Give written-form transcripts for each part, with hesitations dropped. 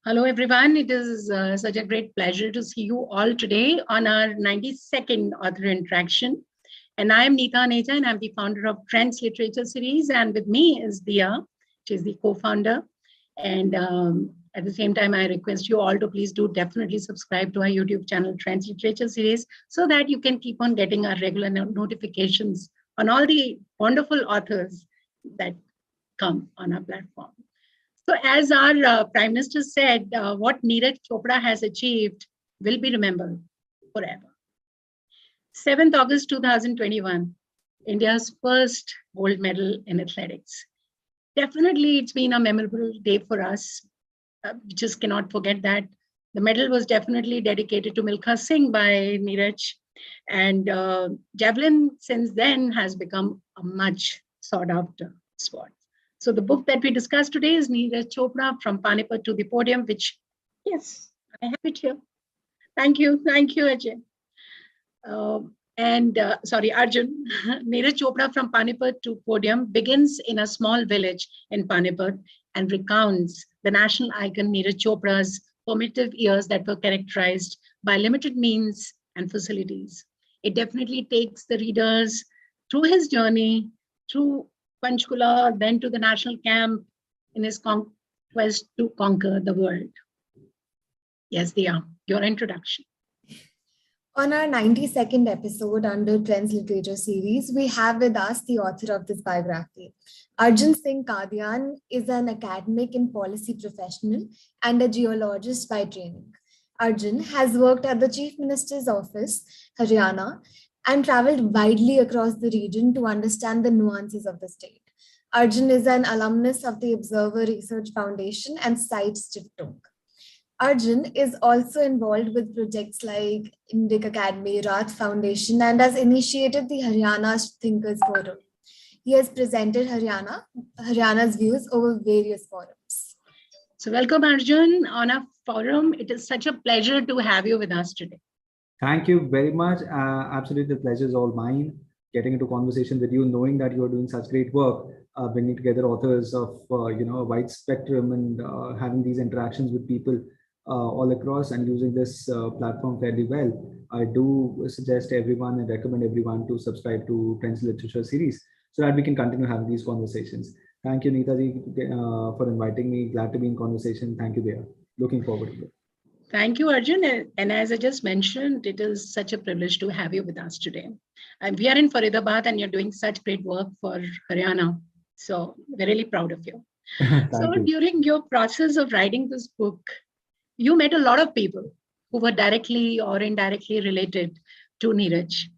Hello, everyone. It is such a great pleasure to see you all today on our 92nd author interaction. And I am Neeta And Aneja, and I'm the founder of TrendsliteratureSeries. And with me is Dia, which is the co-founder. And at the same time, I request you all to please do definitely subscribe to our YouTube channel, TrendsliteratureSeries, so that you can keep on getting our regular notifications on all the wonderful authors that come on our platform. So as our Prime Minister said, what Neeraj Chopra has achieved will be remembered forever. 7th August 2021, India's first gold medal in athletics. Definitely, it's been a memorable day for us. We just cannot forget that. The medal was definitely dedicated to Milkha Singh by Neeraj. And javelin since then has become a much sought after sport. So the book that we discussed today is Neeraj Chopra, From Panipat to the Podium, which, yes, I have it here. Thank you, Ajay. Arjun. Neeraj Chopra, From Panipat to Podium begins in a small village in Panipat and recounts the national icon Neeraj Chopra's formative years that were characterized by limited means and facilities. It definitely takes the readers through his journey, through Panchkula, then to the national camp in his quest to conquer the world. Yes, Dia, your introduction. On our 92nd episode under Trends Literature Series, we have with us the author of this biography. Arjùn Singh Kadian is an academic and policy professional and a geologist by training. Arjun has worked at the Chief Minister's Office, Haryana, and traveled widely across the region to understand the nuances of the state. Arjun is an alumnus of the Observer Research Foundation and Site Stiftung. Arjun is also involved with projects like Indic Academy, Rath Foundation, and has initiated the Haryana Thinkers Forum. He has presented Haryana's views over various forums. So welcome, Arjun, on our forum. It is such a pleasure to have you with us today. Thank you very much. Absolutely, the pleasure is all mine. Getting into conversation with you, knowing that you are doing such great work, bringing together authors of a wide spectrum and having these interactions with people all across and using this platform fairly well. I do suggest everyone and recommend everyone to subscribe to Trends Literature Series so that we can continue having these conversations. Thank you, Neeta ji, for inviting me. Glad to be in conversation. Thank you, Dia. Looking forward to it. Thank you, Arjun. And as I just mentioned, it is such a privilege to have you with us today. And we are in Faridabad and you're doing such great work for Haryana. So we're really proud of you. So during your process of writing this book, you met a lot of people who were directly or indirectly related to Neeraj.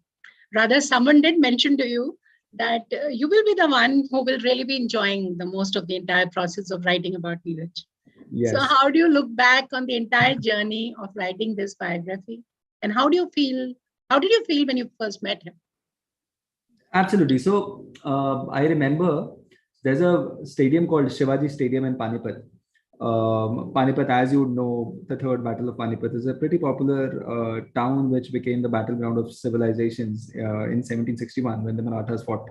Rather, someone did mention to you that you will be the one who will really be enjoying the most of the entire process of writing about Neeraj. Yes. So how do you look back on the entire journey of writing this biography? And how did you feel when you first met him? Absolutely. So I remember there's a stadium called Shivaji Stadium in Panipat. Panipat, as you would know, the Third Battle of Panipat is a pretty popular town which became the battleground of civilizations in 1761 when the Marathas fought,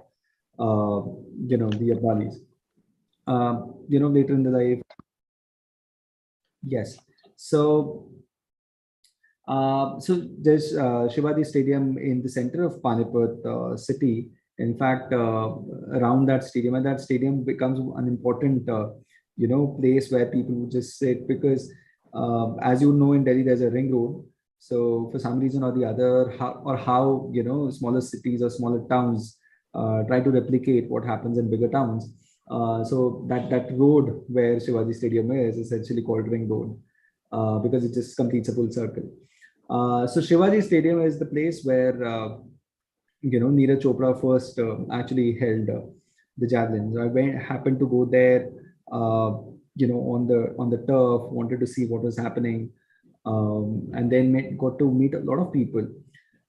the Abdalis. Later in the life. Yes. So there's Shivaji Stadium in the center of Panipat city. In fact, around that stadium, and that stadium becomes an important, place where people would just sit because, as you know, in Delhi, there's a ring road. So for some reason or the other, how smaller cities or smaller towns try to replicate what happens in bigger towns. So that road where Shivaji Stadium is essentially called Ring Road because it just completes a full circle. So Shivaji Stadium is the place where Neeraj Chopra first actually held the javelins. I happened to go there, on the turf, wanted to see what was happening, and then got to meet a lot of people.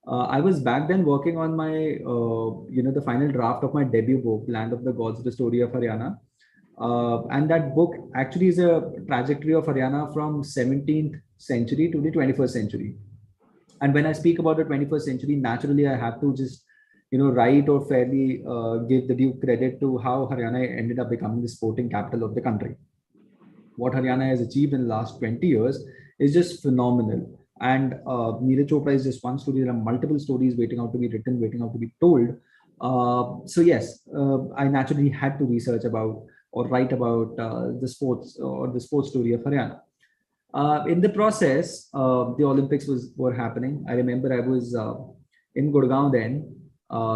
I was back then working on my, the final draft of my debut book, Land of the Gods, the story of Haryana. And that book actually is a trajectory of Haryana from 17th century to the 21st century. And when I speak about the 21st century, naturally, I have to just, write or fairly give the due credit to how Haryana ended up becoming the sporting capital of the country. what Haryana has achieved in the last 20 years is just phenomenal. And Neeraj Chopra is just one story. There are multiple stories waiting out to be written, waiting out to be told. So yes, I naturally had to research about or write about the sports or the sports story of Haryana. In the process, the Olympics were happening. I remember I was in Gurgaon then,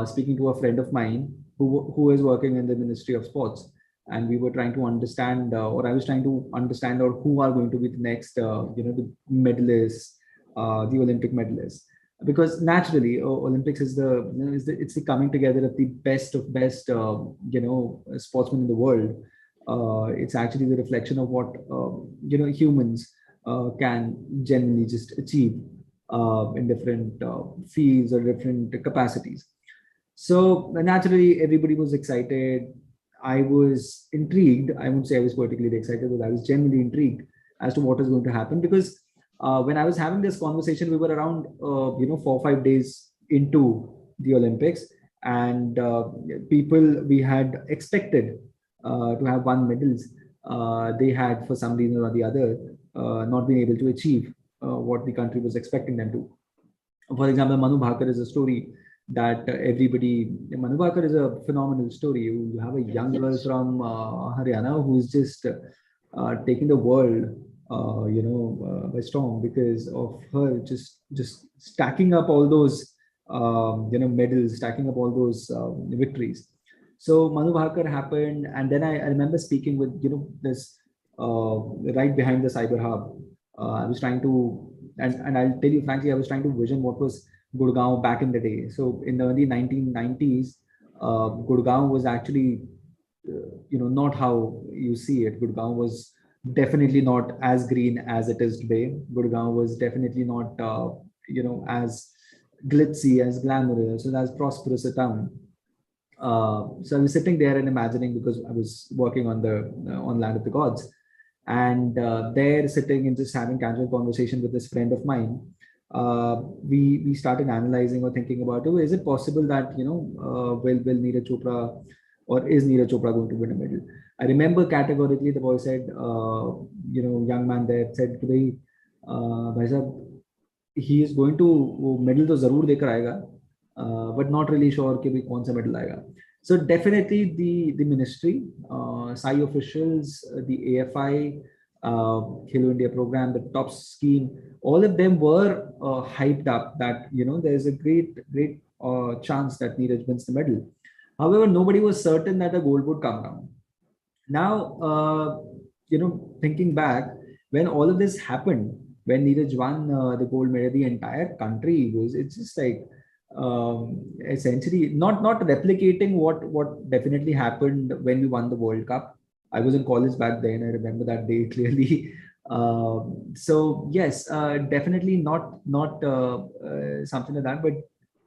speaking to a friend of mine who was working in the Ministry of Sports, and we were trying to understand, or I was trying to understand, or who are going to be the next, the medalists, the Olympic medalists. Because naturally, Olympics is it's the coming together of the best of best, sportsmen in the world. It's actually the reflection of what humans can generally just achieve in different fields or different capacities. So naturally, everybody was excited. I was intrigued. I wouldn't say I was particularly excited, but I was genuinely intrigued as to what is going to happen, because when I was having this conversation, we were around 4 or 5 days into the Olympics, and people we had expected to have won medals, they had, for some reason or the other, not been able to achieve what the country was expecting them to. For example, Manu Bhaker is a story that Manu Bhaker is a phenomenal story. You have a young girl from Haryana who is just taking the world, by storm, because of her just stacking up all those, medals, stacking up all those victories. So Manu Bhaker happened, and then I remember speaking with this right behind the cyber hub. I was trying to, and I'll tell you frankly, I was trying to vision what was Gurgaon back in the day. So in the early 1990s, Gurgaon was actually, not how you see it. Gurgaon was definitely not as green as it is today. Gurgaon was definitely not, as glitzy, as glamorous, and as prosperous a town. So I was sitting there and imagining, because I was working on the on Land of the Gods, and there sitting and just having casual conversation with this friend of mine, we started analyzing or thinking about, oh, is it possible that will Neeraj Chopra, or is Neeraj Chopra going to win a medal? I remember categorically the boy said, young man there said, bhai sahab, he is going to medal to zarur dekar aayega, but not really sure कि भी कौन सा medal आएगा. So definitely the ministry, SAI officials, the AFI, Khelo India program, the top scheme, all of them were hyped up that there's a great chance that Neeraj wins the medal. However, nobody was certain that the gold would come down. Now, thinking back, when all of this happened, when Neeraj won the gold medal, the entire country it's just like, essentially not replicating what definitely happened when we won the World Cup. I was in college back then. I remember that day clearly. So yes, definitely not something like that. But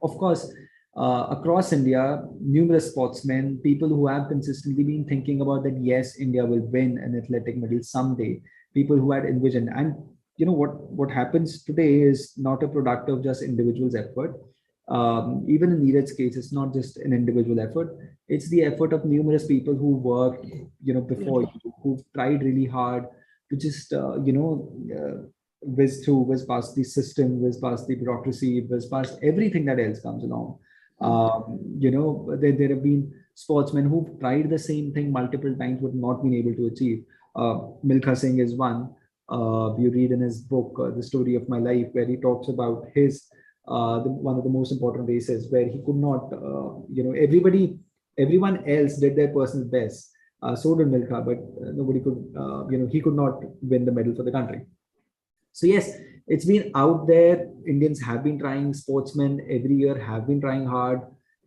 of course, across India, numerous sportsmen, people who have consistently been thinking about that, yes, India will win an athletic medal someday. People who had envisioned, and what happens today is not a product of just individuals' effort. Even in Neeraj's case, it's not just an individual effort. It's the effort of numerous people who worked, before you, who've tried really hard to just, whiz past the system, whiz past the bureaucracy, whiz past everything that else comes along. There have been sportsmen who've tried the same thing multiple times but not been able to achieve. Milkha Singh is one. You read in his book, The Story of My Life, where he talks about his one of the most important races where he could not, everyone else did their personal best. So did Milkha, but nobody could, he could not win the medal for the country. So yes, it's been out there. Indians have been trying, sportsmen every year have been trying hard,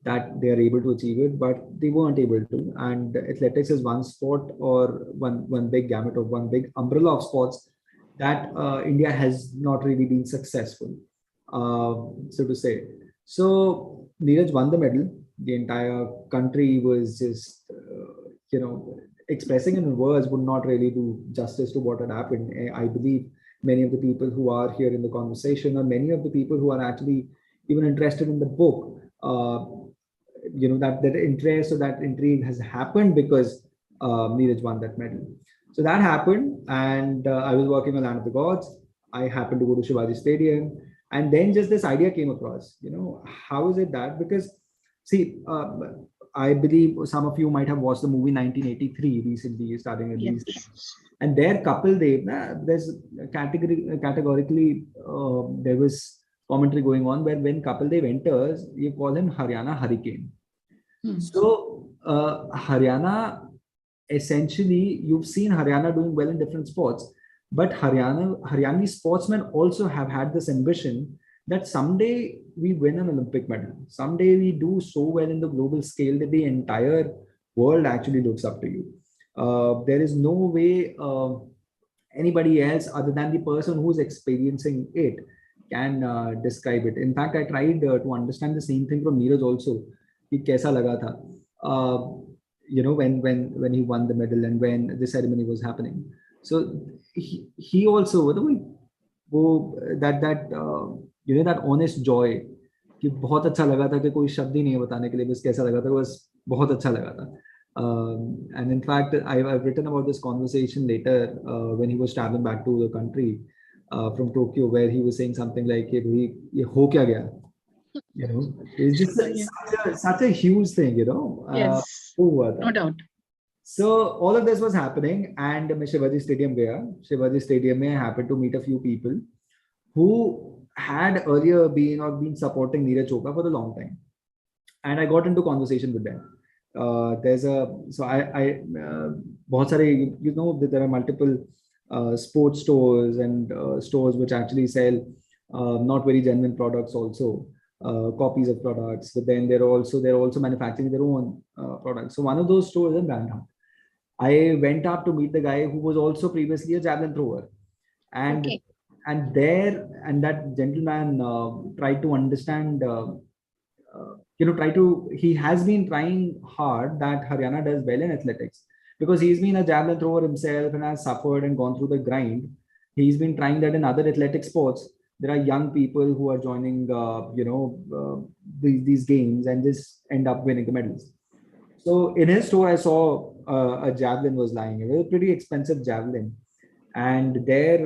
that they are able to achieve it, but they weren't able to. And athletics is one sport, or one big gamut of one big umbrella of sports that India has not really been successful. So to say. So Neeraj won the medal. The entire country was just, expressing in words would not really do justice to what had happened. I believe many of the people who are here in the conversation, or many of the people who are actually even interested in the book, that interest or that intrigue has happened because Neeraj won that medal. So that happened, and I was working on Land of the Gods. I happened to go to Shivaji Stadium, and then just this idea came across. How is it that? Because see, I believe some of you might have watched the movie 1983 recently, starting at Yes. these, and their couple, there's categorically there was commentary going on where when couple Dev enters, you call him Haryana Hurricane. So Haryana, essentially, you've seen Haryana doing well in different sports, but Haryani sportsmen also have had this ambition that someday we win an Olympic medal. Someday we do so well in the global scale that the entire world actually looks up to you. There is no way anybody else other than the person who's experiencing it can describe it. In fact, I tried to understand the same thing from Neeraj also. कि कैसा लगा था, when he won the medal and when the ceremony was happening. So he also that honest joy कि बहुत अच्छा लगा था कि कोई शब्द ही नहीं है बताने के लिए बस कैसा लगा था, बस बहुत अच्छा लगा था. And in fact, I've written about this conversation later when he was traveling back to the country from Tokyo, where he was saying something like, "ये हो क्या गया?" It's just such a huge thing, Yes, no doubt. So all of this was happening, and मैं Shivaji Stadium गया. Shivaji Stadium में I happened to meet a few people who had earlier been supporting Neeraj Chopra for a long time, and I got into conversation with them. बहुत सारे, there are multiple sports stores and stores which actually sell not very genuine products also. Copies of products, but then they're also manufacturing their own products. So one of those stores is Brandham. I went up to meet the guy who was also previously a javelin thrower, and that gentleman tried to understand. He has been trying hard that Haryana does well in athletics because he's been a javelin thrower himself and has suffered and gone through the grind. He's been trying that in other athletic sports. There are young people who are joining, these games and just end up winning the medals. So in his store, I saw a javelin was lying. It was a pretty expensive javelin. And there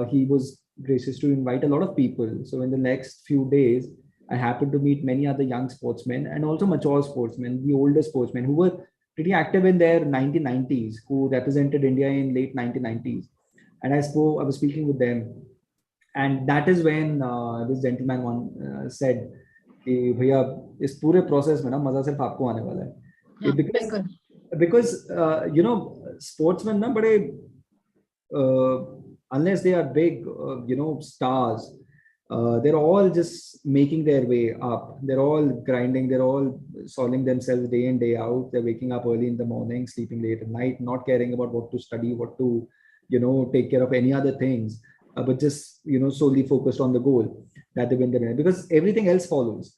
he was gracious to invite a lot of people. So in the next few days, I happened to meet many other young sportsmen and also mature sportsmen, the older sportsmen who were pretty active in their 1990s, who represented India in late 1990s. And I was speaking with them. And that is when this gentleman said, कि भैया इस पूरे process में ना मजा सिर्फ आपको आने वाला है. Because sportsmen ना बड़े unless they are big stars, they're all just making their way up. They're all grinding. They're all soiling themselves day in, day out. They're waking up early in the morning, sleeping late at night, not caring about what to study, what to take care of any other things. But just solely focused on the goal that they win the medal, because everything else follows.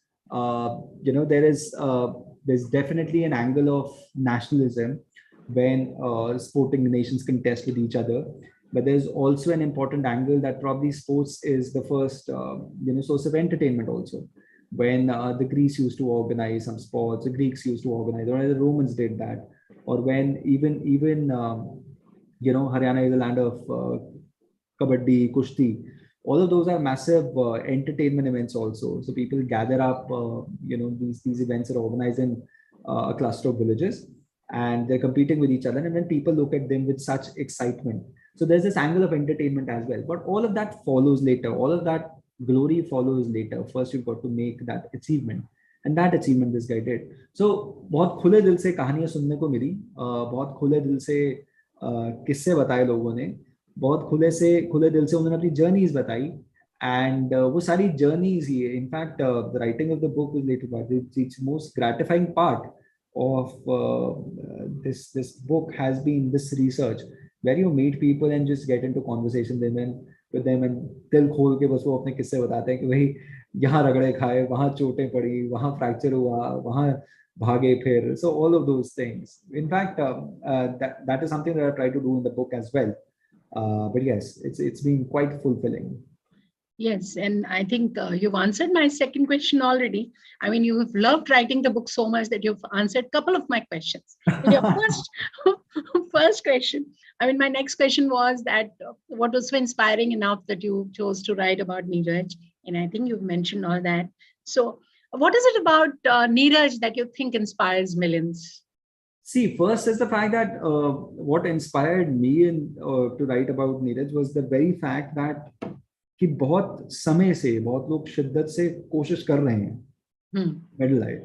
There's definitely an angle of nationalism when sporting nations contest with each other, but there's also an important angle that probably sports is the first source of entertainment also. When the Greeks used to organize some sports, the Greeks used to organize, or the Romans did that, or when even Haryana is a land of kabaddi, kushti, all of those are massive entertainment events also. So people gather up, these events are organized in a cluster of villages and they're competing with each other. And then people look at them with such excitement. So there's this angle of entertainment as well. But all of that follows later. All of that glory follows later. First, you've got to make that achievement. And that achievement this guy did. So बहुत खुले दिल से कहानियां सुनने को मिली, बहुत खुले दिल से किस्से बताए लोगों ने, बहुत खुले दिल से उन्होंने अपनी जर्नीज बताई. And वो सारी journeys he, in fact, the writing of the book was later part. It's most gratifying part of this book has been this research, where you meet people and just get into conversation with them and दिल खोल के बस वो अपने किस्से बताते हैं कि भाई यहाँ रगड़े खाए, वहाँ चोटें पड़ी, वहाँ फ्रैक्चर हुआ, वहाँ भागे फिर. So all of those things. In fact, that is something that I try to do in the book as well. But yes, it's been quite fulfilling. Yes, and I think you've answered my second question already. I mean, you've loved writing the book so much that you've answered a couple of my questions. Your first question I mean, my next question was that what was so inspiring enough that you chose to write about Neeraj? And I think you've mentioned all that. So, what is it about Neeraj that you think inspires millions? See, first is the fact that what inspired me to write about Neeraj was the very fact that कि बहुत समय से बहुत लोग शिद्दत से कोशिश कर रहे हैं middle life.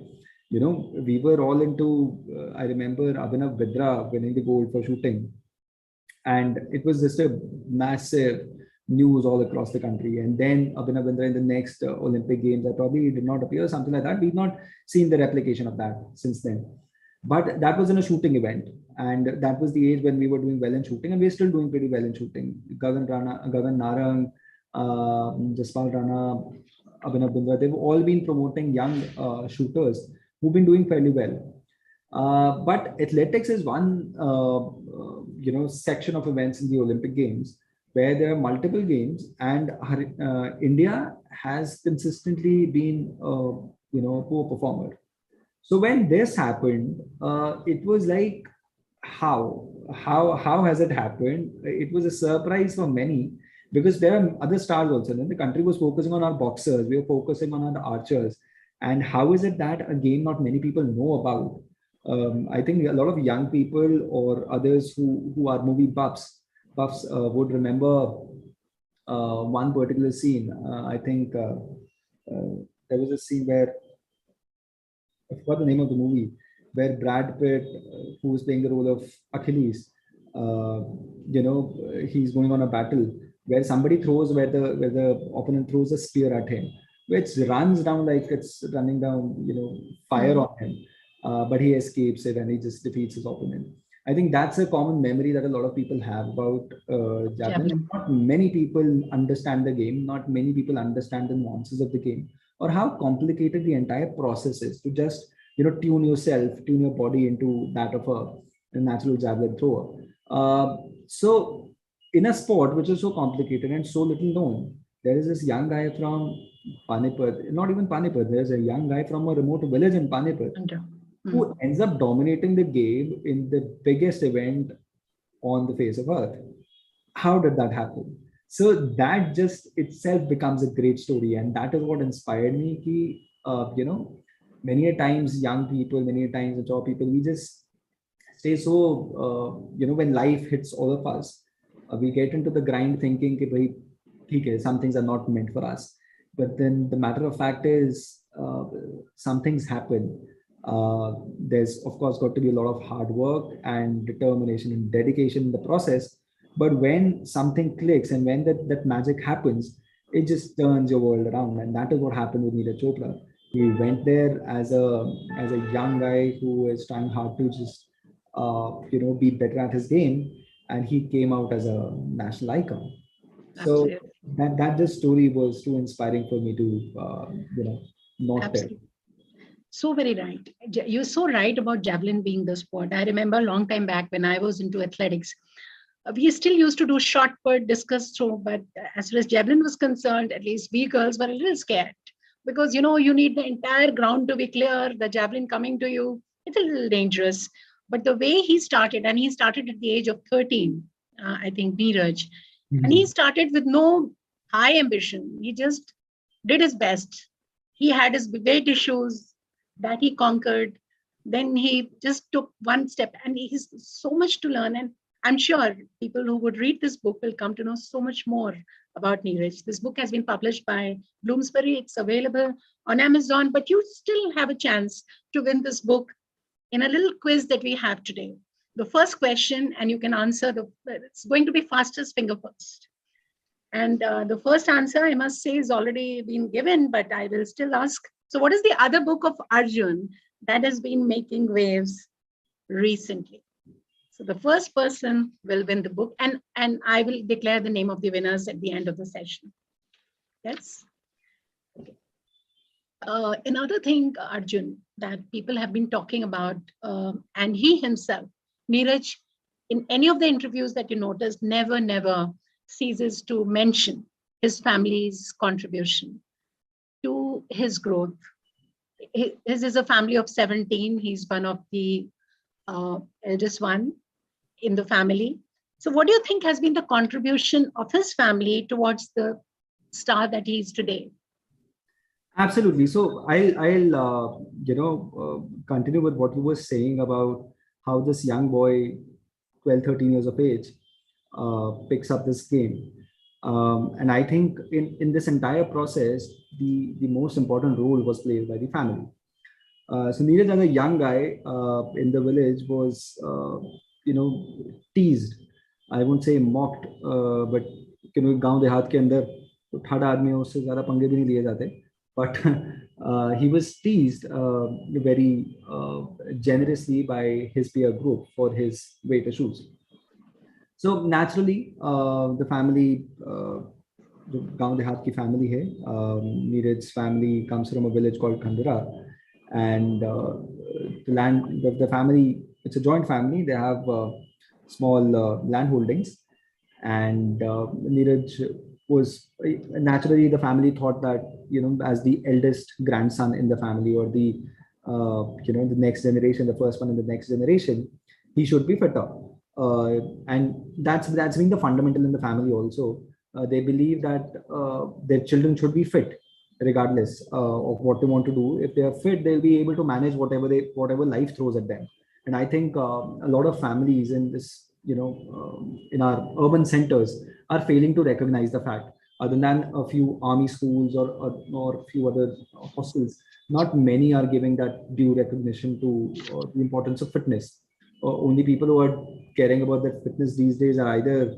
You know, we were all into, I remember Abhinav Bidra winning the gold for shooting. And it was just a massive news all across the country. And then Abhinav Bidra in the next Olympic Games, that probably did not appear, something like that. We've not seen the replication of that since then. But that was in a shooting event. And that was the age when we were doing well in shooting. And we're still doing pretty well in shooting. Gagan Narang, Jaspal Rana, Abhinav Bindra, they've all been promoting young shooters who've been doing fairly well. But athletics is one section of events in the Olympic Games where there are multiple games, and India has consistently been a poor performer. So when this happened, it was like, how has it happened? It was a surprise for many, because there are other stars also. Then the country was focusing on our boxers, we were focusing on our archers. And how is it that a game not many people know about? I think a lot of young people or others who are movie buffs would remember one particular scene. I think there was a scene where, I forgot the name of the movie, where Brad Pitt, who was playing the role of Achilles, he's going on a battle where somebody throws, where the opponent throws a spear at him, which runs down like it's running down, fire on him. But he escapes it and he just defeats his opponent. I think that's a common memory that a lot of people have about javelin. Not many people understand the game. Not many people understand the nuances of the game, or how complicated the entire process is to just tune your body into that of a natural javelin thrower. So in a sport which is so complicated and so little known, there is this young guy from Panipat, not even Panipat, there's a young guy from a remote village in Panipat who ends up dominating the game in the biggest event on the face of earth. How did that happen? So that just itself becomes a great story. And that is what inspired me. Many a times young people, many a times mature people, we just stay so, when life hits all of us, we get into the grind thinking that some things are not meant for us. But then the matter of fact is, some things happen. There's of course got to be a lot of hard work and determination and dedication in the process. But when something clicks and when that magic happens, it just turns your world around. And that is what happened with Neeraj Chopra. He went there as a young guy who is trying hard to just be better at his game, and he came out as a national icon. So that just story was too inspiring for me to not tell. So very right. You're so right about javelin being the sport. I remember a long time back when I was into athletics, we still used to do shot put, discus throw, but as far as javelin was concerned, at least we girls were a little scared, because you need the entire ground to be clear, the javelin coming to you, it's a little dangerous. But the way he started, and he started at the age of 13, I think, Neeraj, and he started with no high ambition. He just did his best. He had his weight issues that he conquered. Then he just took one step, and he has so much to learn. And I'm sure people who would read this book will come to know so much more about Neeraj. This book has been published by Bloomsbury. It's available on Amazon, but you still have a chance to win this book in a little quiz that we have today. The first question, and you can answer it's going to be fastest finger first. And the first answer, I must say, is already been given, but I will still ask. So what is the other book of Arjun that has been making waves recently? So the first person will win the book, and I will declare the name of the winners at the end of the session. Yes. Okay. Another thing, Arjun, that people have been talking about, and he himself, Neeraj, in any of the interviews that you noticed, never ceases to mention his family's contribution to his growth. His is a family of 17. He's one of the eldest one in the family. So what do you think has been the contribution of his family towards the star that he is today? Absolutely. So I'll continue with what you were saying about how this young boy, 12, 13 years of age, picks up this game. And I think in this entire process, the most important role was played by the family. So Neeraj, as a young guy in the village, was teased. I won't say mocked, but गांव देहात के अंदर ठाड़ा आदमी है, उससे ज़्यादा पंगे भी नहीं लिए जाते. But he was teased very generously by his peer group for his weight issues. So naturally, the family, जो गांव देहात की family है, Neeraj's family comes from a village called Khandura, and the family, it's a joint family. They have small land holdings, and Neeraj was naturally, the family thought that, as the eldest grandson in the family, or the the next generation, the first one in the next generation, he should be fitter. And that's been the fundamental in the family also. They believe that their children should be fit regardless of what they want to do. If they are fit, they'll be able to manage whatever life throws at them. And I think a lot of families in this, in our urban centers, are failing to recognize the fact. Other than a few army schools or a few other hostels, not many are giving that due recognition to the importance of fitness. Only people who are caring about that fitness these days are either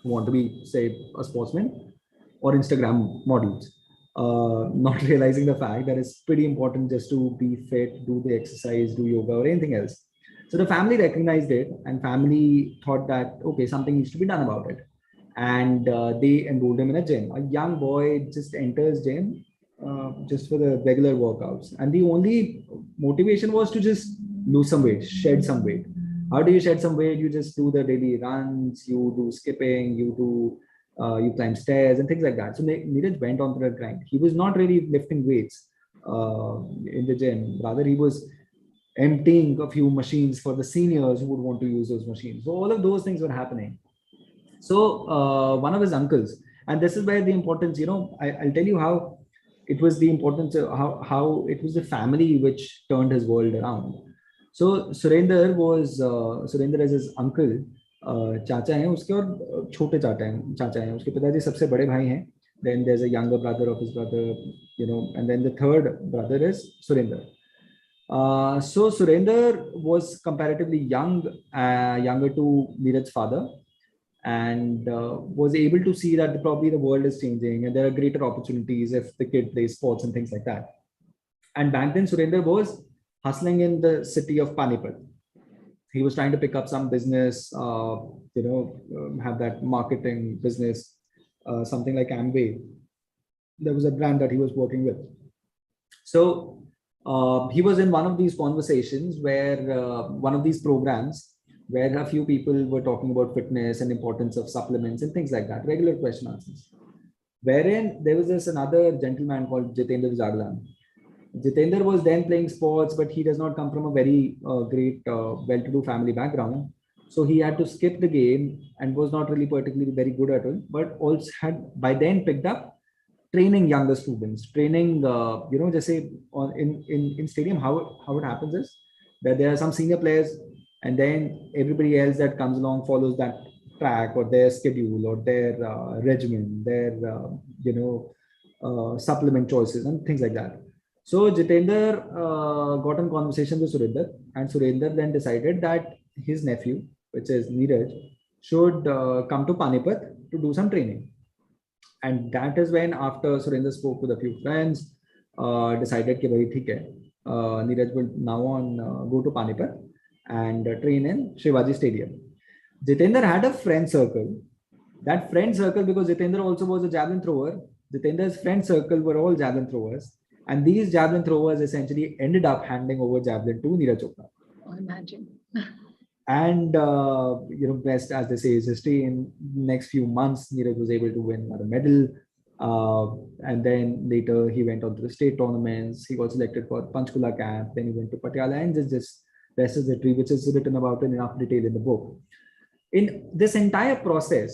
want to be, say, a sportsman or Instagram models, not realizing the fact that it's pretty important just to be fit, do the exercise, do yoga, or anything else. So the family recognized it, and family thought that, okay, something needs to be done about it. And they enrolled him in a gym. A young boy just enters gym just for the regular workouts. And the only motivation was to just lose some weight, shed some weight. How do you shed some weight? You just do the daily runs, you do skipping, you climb stairs and things like that. So Neeraj went on to that grind. He was not really lifting weights in the gym. Rather, he was emptying a few machines for the seniors who would want to use those machines. So all of those things were happening. So one of his uncles, and this is where the importance, I'll tell you how it was the importance of how it was the family which turned his world around. So Surender is his uncle, चाचा हैं उसके और छोटे चाचा हैं उसके पिताजी सबसे बड़े भाई हैं. Then there's a younger brother of his brother, and then the third brother is Surender. So Surender was comparatively younger to Neeraj's father, and was able to see that probably the world is changing and there are greater opportunities if the kid plays sports and things like that. And back then, Surender was hustling in the city of Panipat. He was trying to pick up some business, have that marketing business, something like Amway. There was a brand that he was working with. So he was in one of these conversations where one of these programs where a few people were talking about fitness and importance of supplements and things like that, regular question answers, wherein there was this another gentleman called Jitendra Jaglan. Jitendra was then playing sports, but he does not come from a very great, well-to-do family background. So he had to skip the game and was not really particularly very good at it, but also had by then picked up training younger students, training, just say in stadium, how it happens is that there are some senior players, and then everybody else that comes along follows that track or their schedule or their regimen, their supplement choices and things like that. So Jitendra got in conversation with Surender, and Surender then decided that his nephew, which is Neeraj, should come to Panipat to do some training. And that is when, after Surender spoke with a few friends, decided that Neeraj will now on go to Panipat and train in Shivaji Stadium. Jitendra had a friend circle. That friend circle, because Jitendra also was a javelin thrower, Jitendra's friend circle were all javelin throwers. And these javelin throwers essentially ended up handing over javelin to Neeraj Chopra. Oh, imagine. And, best as they say is history. In the next few months, Neeraj was able to win another medal. And then later he went on to the state tournaments. He got selected for Panchkula camp. Then he went to Patiala, and just rest is history, which is written about in enough detail in the book. in this entire process,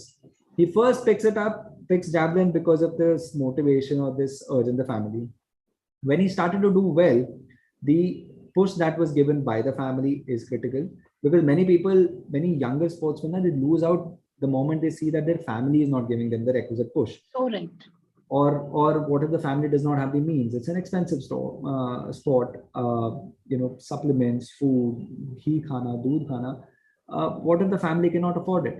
he first picks javelin because of this motivation or this urge in the family. When he started to do well, the push that was given by the family is critical, because many people, many younger sportsmen, they lose out the moment they see that their family is not giving them the requisite push. Correct. Or what if the family does not have the means? It's an expensive sport. Supplements, food, ghee khana, doodh khana. What if the family cannot afford it?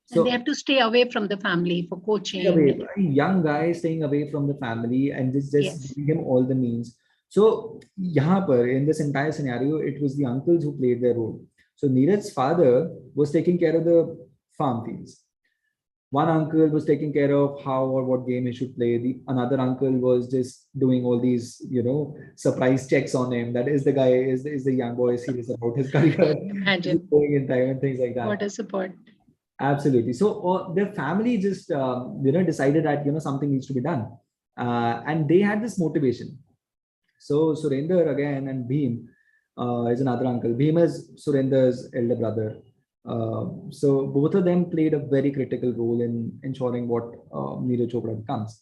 So and they have to stay away from the family for coaching. A young guy staying away from the family and just giving him all the means. So in this entire scenario, it was the uncles who played their role. So Neeraj's father was taking care of the farm fields. One uncle was taking care of how or what game he should play. Another uncle was just doing all these, surprise checks on him. That is the guy, is the young boy serious about his career. Imagine. Going in time and things like that. What a support. Absolutely. So their family just, decided that, something needs to be done. And they had this motivation. So Surender again and Bhim is another uncle. Bhim is Surender's elder brother. So both of them played a very critical role in ensuring what Neeraj Chopra becomes.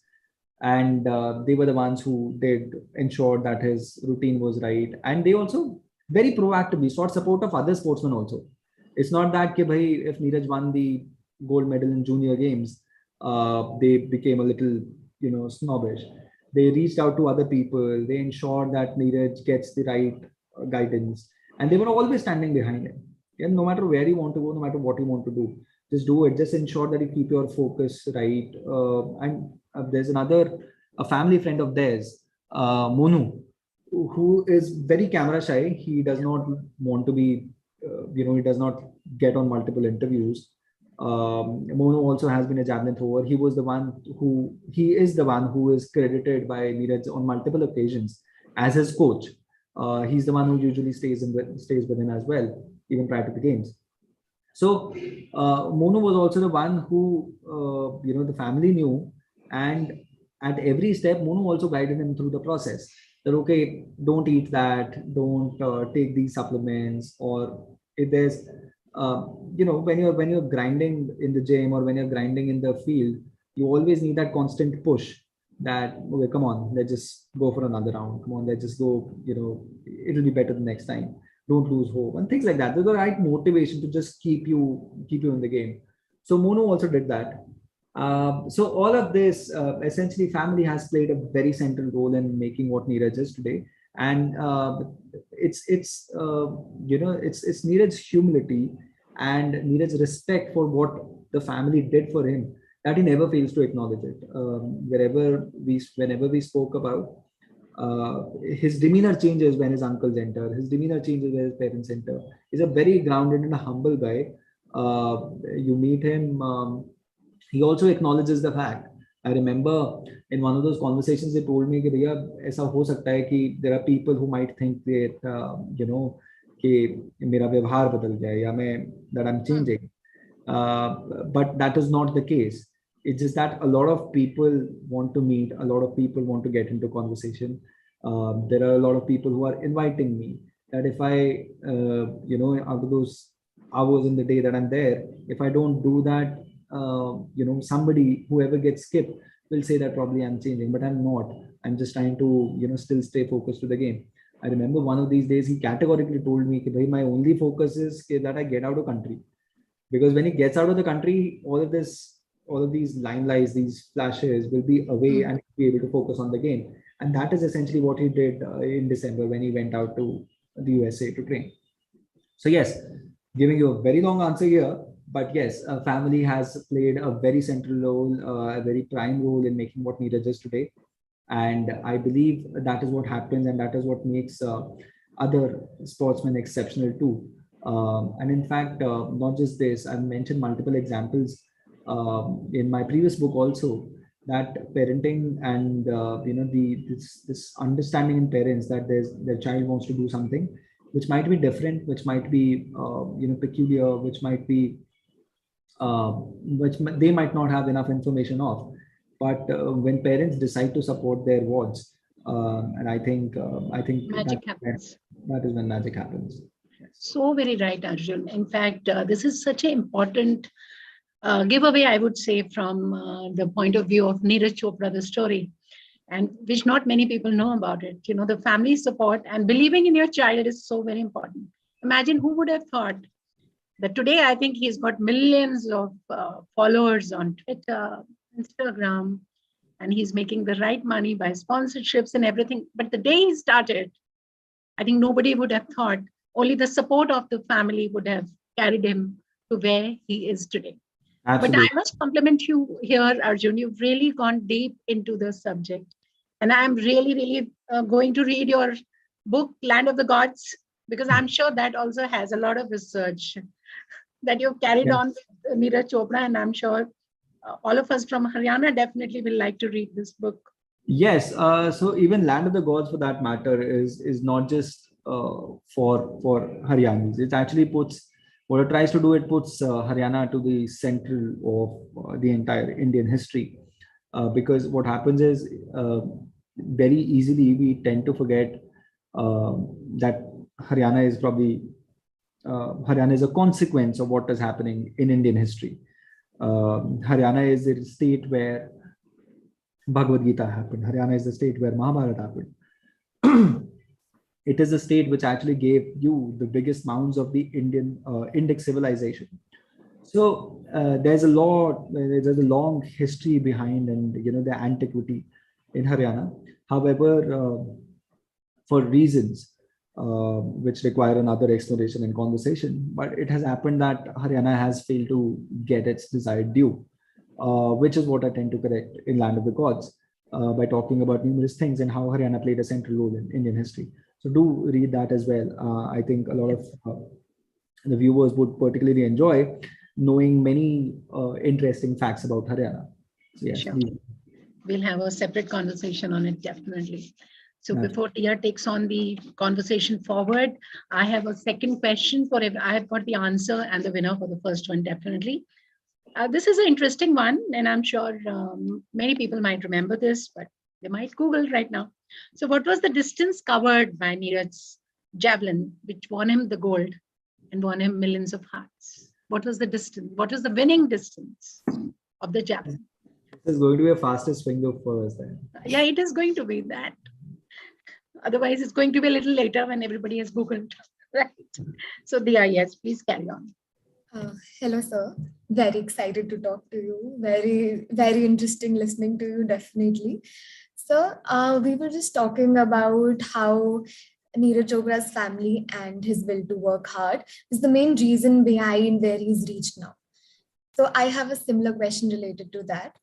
And they were the ones who did ensure that his routine was right. And they also very proactively sought support of other sportsmen also. It's not that if Neeraj won the gold medal in junior games, they became a little, snobbish. They reached out to other people. They ensured that Neeraj gets the right guidance. And they were always standing behind him. And no matter where you want to go, no matter what you want to do, just do it. Just ensure that you keep your focus right. There's a family friend of theirs, Monu, who is very camera shy. He does not want to be, he does not get on multiple interviews. Monu also has been a javelin thrower. He is the one who is credited by Neeraj on multiple occasions as his coach. He's the one who usually stays with him as well, even prior to the games. So Monu was also the one who, the family knew, and at every step, Monu also guided him through the process. That, okay, don't eat that, don't take these supplements, or if there's, when you're grinding in the gym or when you're grinding in the field, you always need that constant push that, okay, come on, let's just go for another round. Come on, let's just go, it'll be better the next time. Don't lose hope and things like that. There's the right motivation to just keep you in the game. So Monu also did that. So all of this, essentially, family has played a very central role in making what Neeraj is today. And it's Neeraj's humility and Neeraj's respect for what the family did for him that he never fails to acknowledge it. Whenever we spoke about, his demeanor changes when his uncles enter. His demeanor changes when his parents enter. He's a very grounded and a humble guy. You meet him. He also acknowledges the fact. I remember in one of those conversations, they told me that aisa ho sakta hai ki there are people who might think that कि मेरा व्यवहार बदल गया या that I'm changing. But that is not the case. It's just that a lot of people want to meet, a lot of people want to get into conversation. There are a lot of people who are inviting me that if I, out of those hours in the day that I'm there, if I don't do that, somebody, whoever gets skipped, will say that probably I'm changing, but I'm not. I'm just trying to, still stay focused to the game. I remember one of these days, he categorically told me that my only focus is that I get out of country. Because when he gets out of the country, all of these limelights, these flashes will be away and be able to focus on the game. And that is essentially what he did in December when he went out to the USA to train. So yes, giving you a very long answer here, but yes, family has played a very central role, a very prime role in making what Neeraj is today. And I believe that is what happens, and that is what makes other sportsmen exceptional too. And in fact, not just this, I've mentioned multiple examples in my previous book also, that parenting and this understanding in parents that their child wants to do something which might be different, which might be peculiar, which might be they might not have enough information of. But when parents decide to support their wards, and I think magic happens. That is when magic happens. So very right, Arjun. In fact, this is such an important giveaway, I would say, from the point of view of Neeraj Chopra, the story, and which not many people know about it. You know, the family support and believing in your child is so very important. Imagine who would have thought that today, I think he's got millions of followers on Twitter, Instagram, and he's making the right money by sponsorships and everything. But the day he started, I think nobody would have thought, only the support of the family would have carried him to where he is today. But I Absolutely. must compliment you here, Arjun. You've really gone deep into the subject. And I'm really, really going to read your book, Land of the Gods, because I'm sure that also has a lot of research that you've carried on Yes. with Neeraj Chopra. And I'm sure all of us from Haryana definitely will like to read this book. Yes. So even Land of the Gods, for that matter, is not just for Haryanis. It actually puts what it tries to do. It puts Haryana to the central of the entire Indian history, because what happens is very easily we tend to forget that Haryana is probably Haryana is a consequence of what is happening in Indian history. Haryana is the state where Bhagavad Gita happened. Haryana is the state where Mahabharata happened. It is a state which actually gave you the biggest mounds of the Indian Indic civilization. So there's a long history behind, and the antiquity in Haryana. However, for reasons which require another exploration and conversation, but it has happened that Haryana has failed to get its desired due, which is what I tend to correct in Land of the Gods by talking about numerous things and how Haryana played a central role in Indian history. So do read that as well. I think a lot of the viewers would particularly enjoy knowing many interesting facts about Haryana. So yes, Sure. please. We'll have a separate conversation on it, definitely. So Naturally. before Tia takes on the conversation forward, I have a second question for if I have got the answer and the winner for the first one, definitely. This is an interesting one, and I'm sure many people might remember this, but they might Google right now. So what was the distance covered by Neeraj's javelin, which won him the gold and won him millions of hearts? What was the distance? What was the winning distance of the javelin? This is going to be a faster swing of first then. Yeah, it is going to be that. Otherwise, it's going to be a little later when everybody has Googled, right? So, Dia, yes, please carry on. Hello, sir. Very excited to talk to you. Very, very interesting listening to you, definitely. So, we were just talking about how Neeraj Chopra's family and his will to work hard is the main reason behind where he's reached now. So, I have a similar question related to that.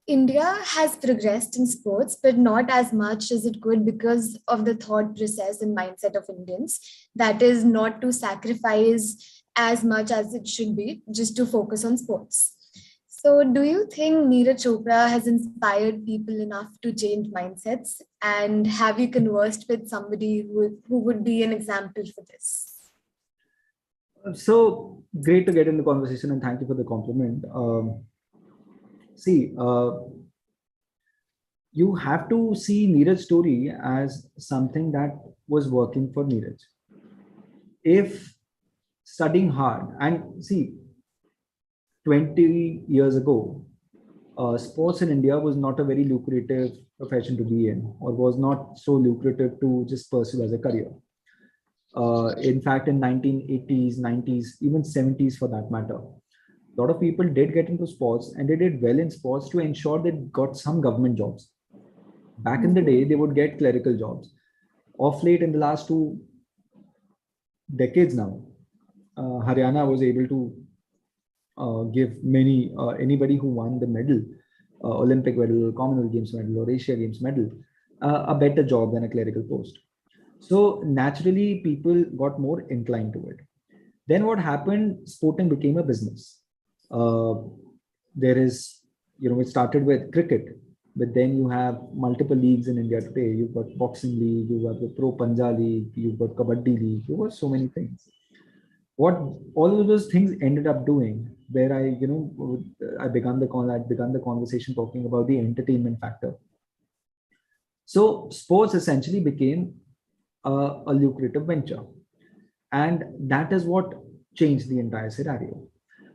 India has progressed in sports, but not as much as it could because of the thought process and mindset of Indians. That is not to sacrifice as much as it should be, just to focus on sports. So, do you think Neeraj Chopra has inspired people enough to change mindsets? And have you conversed with somebody who would be an example for this? So great to get in the conversation, and thank you for the compliment. See, you have to see Neeraj's story as something that was working for Neeraj. If studying hard, and see, 20 years ago, sports in India was not a very lucrative profession to be in, or was not so lucrative to just pursue as a career. In fact, in 1980s, 90s, even 70s for that matter, a lot of people did get into sports, and they did well in sports to ensure they got some government jobs. Back in the day, they would get clerical jobs. Of late, in the last 2 decades now, Haryana was able to give anybody who won the medal, Olympic medal, Commonwealth Games medal, or Asia Games medal, a better job than a clerical post. So naturally, people got more inclined to it. Then what happened? Sporting became a business. It started with cricket, but then you have multiple leagues in India today. You've got boxing league, you've got the Pro Panja League, you've got Kabaddi League, you've got so many things. What all of those things ended up doing, where I began the conversation talking about the entertainment factor. So sports essentially became a lucrative venture. And that is what changed the entire scenario.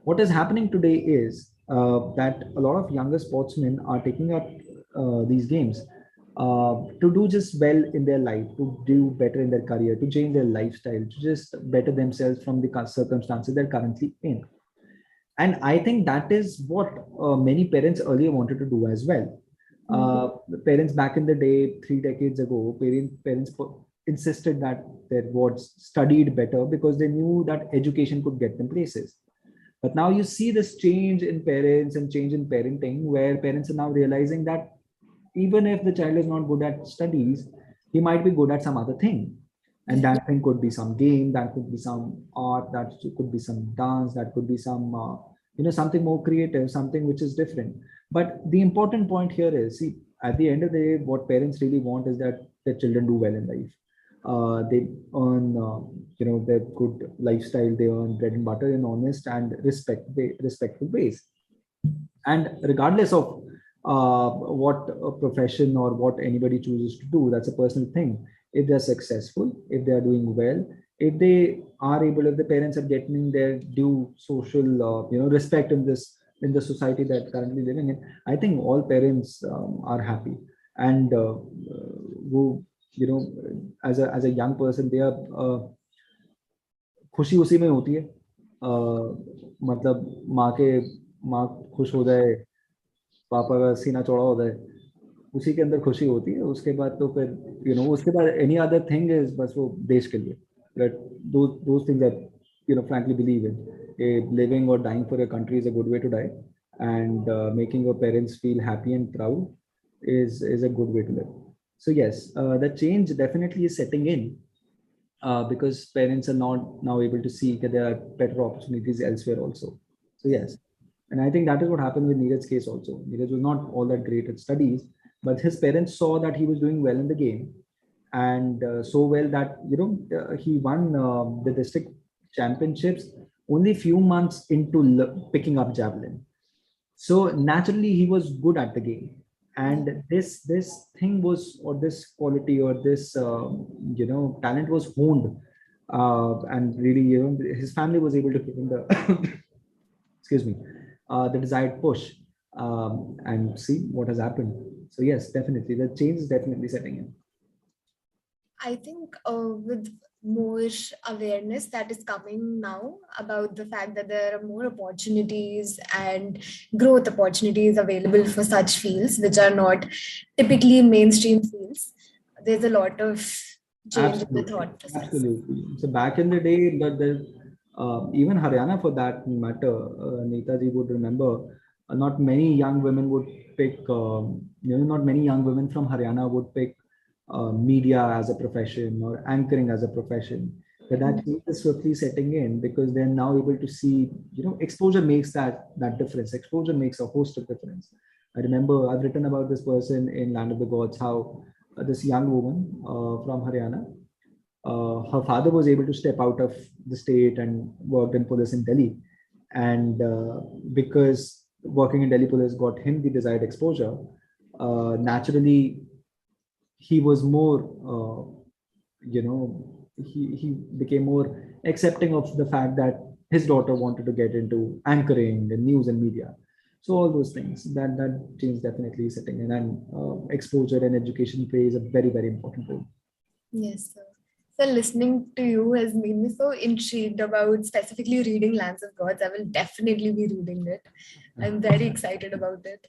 What is happening today is that a lot of younger sportsmen are taking up these games to do just well in their life, to do better in their career, to change their lifestyle, to just better themselves from the circumstances they're currently in. And I think that is what many parents earlier wanted to do as well. Parents back in the day, 3 decades ago, parents insisted that their wards studied better because they knew that education could get them places. But now you see this change in parents and change in parenting, where parents are now realizing that even if the child is not good at studies, he might be good at some other thing. And that thing could be some game, that could be some art, that could be some dance, that could be some, something more creative, something which is different. But the important point here is, see, at the end of the day, what parents really want is that their children do well in life. They earn, their good lifestyle. They earn bread and butter in honest and respectful ways. And regardless of what a profession or what anybody chooses to do, that's a personal thing. If they're successful, if they are doing well, if they are able, if the parents are getting their due social, respect in the society that currently living in, I think all parents are happy. And who, as a young person, they are खुशी उसी में होती है. मतलब माँ खुश हो जाए, पापा का सीना चौड़ा हो जाए, उसी के अंदर खुशी होती है. उसके बाद तो फिर उसके बाद any other thing is बस वो देश के लिए. That those things that frankly believe in. Living or dying for a country is a good way to die, and making your parents feel happy and proud is a good way to live. So yes, the change definitely is setting in. Because parents are not now able to see that there are better opportunities elsewhere also. So yes, and I think that is what happened with Neeraj's case also. Neeraj was not all that great at studies, but his parents saw that he was doing well in the game, and so well that he won the district championships only few months into picking up javelin. So naturally he was good at the game. And this thing was, or this quality, or this talent was honed, and really his family was able to give him the excuse me, the desired push, and see what has happened. So yes, definitely the change is definitely setting in. I think with more awareness that is coming now about the fact that there are more opportunities and growth opportunities available for such fields, which are not typically mainstream fields, there's a lot of change in the thought process. Absolutely. So back in the day, even Haryana for that matter, Neetaji would remember, not many young women would pick, not many young women from Haryana would pick media as a profession or anchoring as a profession. But that is swiftly setting in, because they're now able to see, exposure makes that difference. Exposure makes a host of difference. I remember I've written about this person in Land of the Gods, how this young woman from Haryana, her father was able to step out of the state and worked in police in Delhi. And because working in Delhi police got him the desired exposure, naturally, he was more, he became more accepting of the fact that his daughter wanted to get into anchoring and news and media. So all those things, that change definitely is setting in, and exposure and education plays a very, very important role. Yes, sir. So listening to you has made me so intrigued about specifically reading Lands of Gods. I will definitely be reading it. I'm very excited about it.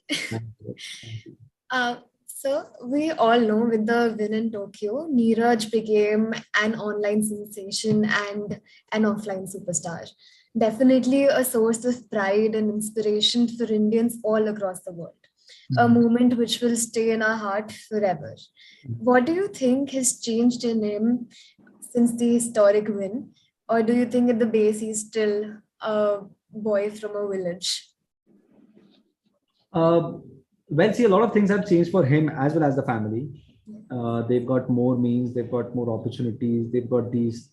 So we all know with the win in Tokyo, Neeraj became an online sensation and an offline superstar. Definitely a source of pride and inspiration for Indians all across the world. A moment which will stay in our heart forever. What do you think has changed in him since the historic win? Or do you think at the base he's still a boy from a village? Well, see, a lot of things have changed for him as well as the family. They've got more means, they've got more opportunities, they've got these,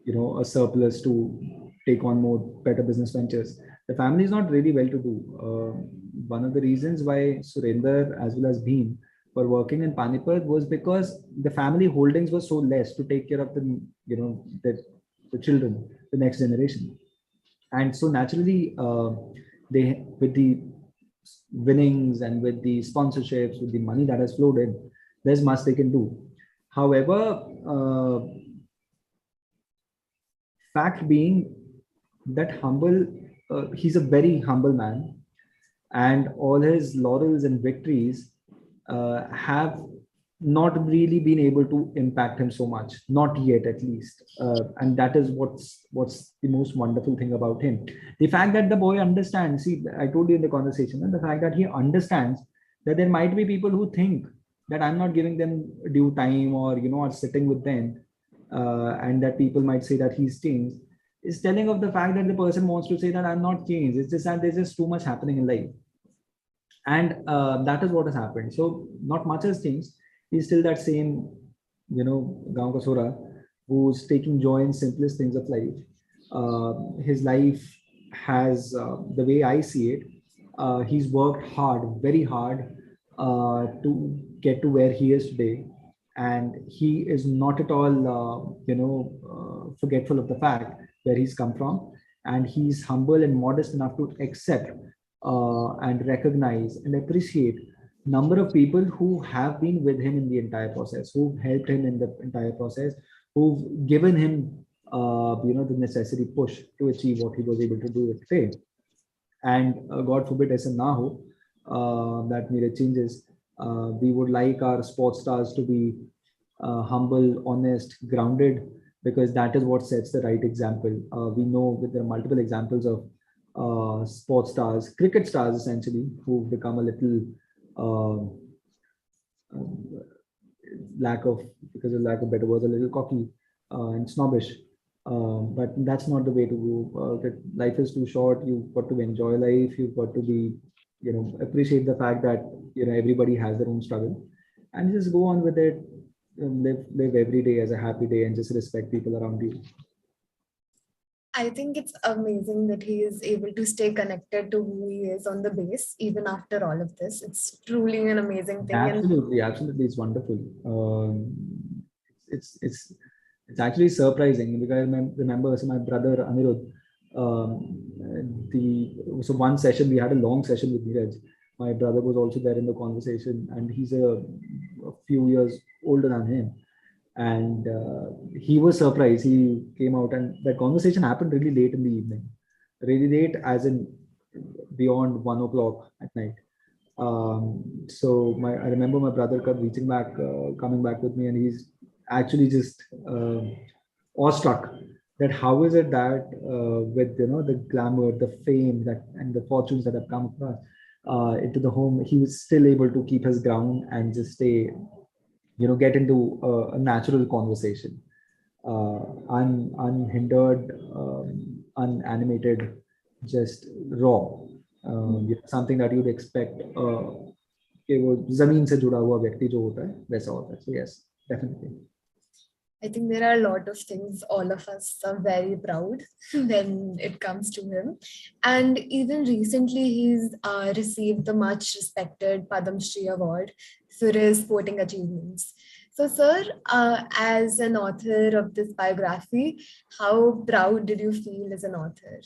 a surplus to take on more better business ventures. The family is not really well to do. One of the reasons why Surinder as well as Bhim were working in Panipat was because the family holdings were so less to take care of the the children, the next generation. And so naturally, they, with the winnings and with the sponsorships, with the money that has flowed in, there's much they can do. However, fact being that he's a very humble man, and all his laurels and victories have not really been able to impact him so much, not yet at least. And that is what's the most wonderful thing about him. The fact that the boy understands, see, I told you in the conversation, and the fact that he understands that there might be people who think that I'm not giving them due time, or or sitting with them, and that people might say that he's changed, is telling of the fact that the person wants to say that I'm not changed. It's just that there's just too much happening in life. And that is what has happened. So not much has changed. He's still that same, Gaon ka Sora, who's taking joy in simplest things of life. His life has, the way I see it, he's worked hard, very hard, to get to where he is today. And he is not at all, forgetful of the fact where he's come from. And he's humble and modest enough to accept and recognize and appreciate number of people who have been with him in the entire process, who've helped him in the entire process, who've given him, the necessary push to achieve what he was able to do today. And God forbid, as a Naho, that Neeraj changes. We would like our sports stars to be humble, honest, grounded, because that is what sets the right example. We know that there are multiple examples of sports stars, cricket stars essentially, who've become a little because of lack of better words, a little cocky and snobbish. But that's not the way to go. That life is too short. You've got to enjoy life. You've got to be, appreciate the fact that everybody has their own struggle, and just go on with it. Live every day as a happy day, and just respect people around you. I think it's amazing that he is able to stay connected to who he is on the base, even after all of this. It's truly an amazing thing. Absolutely, absolutely, it's wonderful. It's actually surprising, because I remember my brother Anirudh. So one session, we had a long session with Neeraj. My brother was also there in the conversation, and he's a few years older than him. And he was surprised. He came out, and that conversation happened really late in the evening, really late, as in beyond 1 o'clock at night. So I remember my brother coming back with me, and he's actually just awestruck that how is it that with the glamour, the fame and the fortunes that have come across into the home, he was still able to keep his ground and just stay, get into a natural conversation, unhindered, unanimated, just raw, something that you'd expect कि वो जमीन से जुड़ा हुआ व्यक्ति जो होता है वैसा होता है. So yes, definitely. I think there are a lot of things all of us are very proud when it comes to him. And even recently, he's received the much respected Padam Shri Award for his sporting achievements. So, sir, as an author of this biography, how proud did you feel as an author?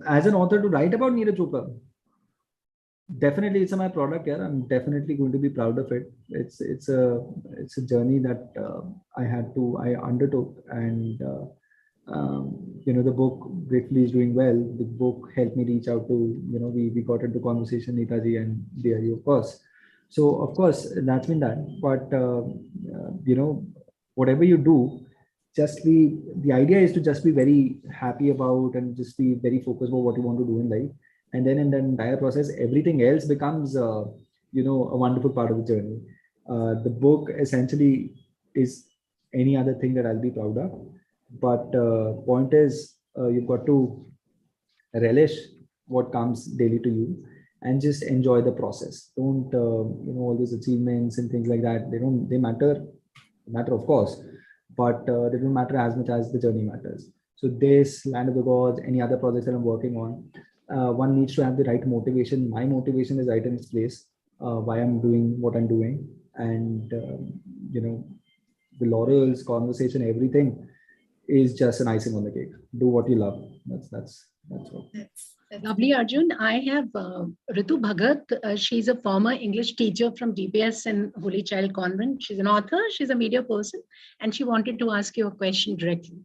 As an author, to write about Neeraj Chopra, definitely it's my product. Yeah, I'm definitely going to be proud of it. It's a journey that I undertook, and the book gratefully is doing well. The book helped me reach out to, we got into conversation, Neeta ji and Dia ji, of course. So of course that's been done. But whatever you do, the idea is to just be very happy about, and just be very focused about what you want to do in life. And then in the entire process, everything else becomes, a wonderful part of the journey. The book essentially is any other thing that I'll be proud of. But point is, you've got to relish what comes daily to you, and just enjoy the process. Don't, all these achievements and things like that, they matter, of course, but they don't matter as much as the journey matters. So this, Land of the Gods, any other projects that I'm working on, one needs to have the right motivation. My motivation is right in its place, why I'm doing what I'm doing. And, the laurels, conversation, everything is just an icing on the cake. Do what you love. That's what. That's Lovely, Arjun. I have Ritu Bhagat. She's a former English teacher from DPS and Holy Child Convent. She's an author, she's a media person, and she wanted to ask you a question directly.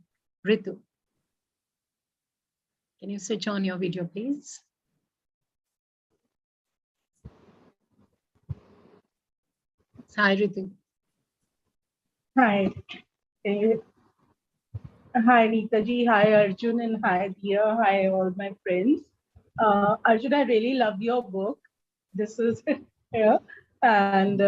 Ritu, can you switch on your video, please? Hi, Ritu. Hi. Hi, Neeta ji. Hi, Arjun, and hi, Dia. Hi, all my friends. Arjun, I really love your book. This is here. And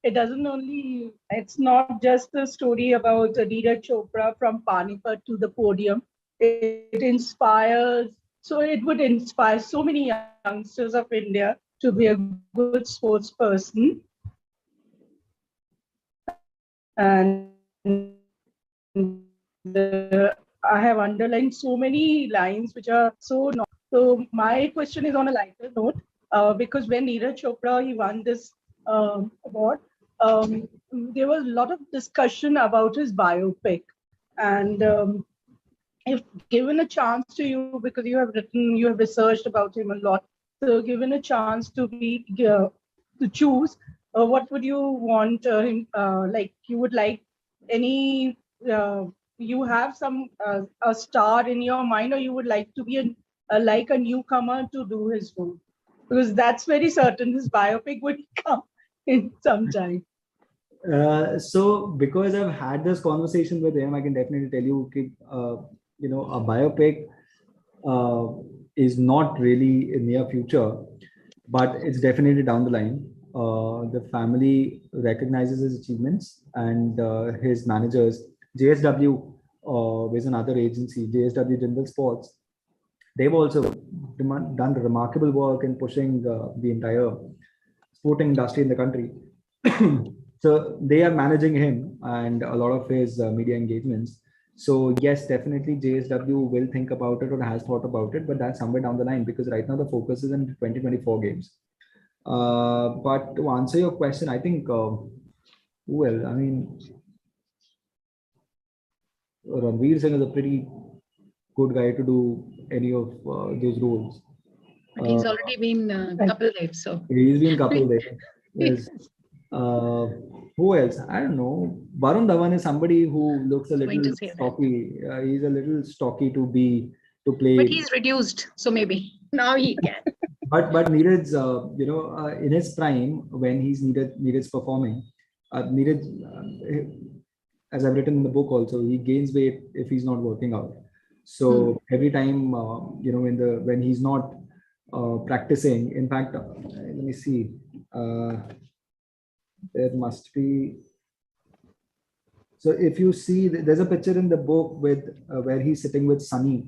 it doesn't only, it's not just a story about Neeraj Chopra from Panipat to the podium. It inspires, so it would inspire so many youngsters of India to be a good sports person. And I have underlined so many lines which are so not. So my question is on a lighter note, because when Neeraj Chopra, he won this award, there was a lot of discussion about his biopic. And if given a chance to you, because you have written, you have researched about him a lot, so given a chance to be to choose, what would you want him, like you would like any, you have some a star in your mind, or you would like to be like a newcomer to do his role? Because that's very certain, his biopic would come in some time. So because I've had this conversation with him, I can definitely tell you, a biopic is not really in near future, but it's definitely down the line. The family recognizes his achievements, and his managers, JSW, is another agency, JSW Jindal Sports. They've also done remarkable work in pushing the entire sporting industry in the country. So they are managing him and a lot of his media engagements. So yes, definitely JSW will think about it or has thought about it, but that's somewhere down the line, because right now the focus is in 2024 games. But to answer your question, I think, well, I mean, Ranveer Singh is a pretty good guy to do any of those roles. But he's already been couple days, so. He's been couple days. Yes. Who else? I don't know. Varun Dhawan is somebody who looks a little stocky. He's a little stocky to play. But he's reduced, so maybe now he can. But Neeraj, in his prime, when he's Neeraj performing, Neeraj, as I've written in the book also, he gains weight if he's not working out. So every time, when he's not practicing, in fact, let me see. There must be. So if you see, there's a picture in the book with where he's sitting with Sunny.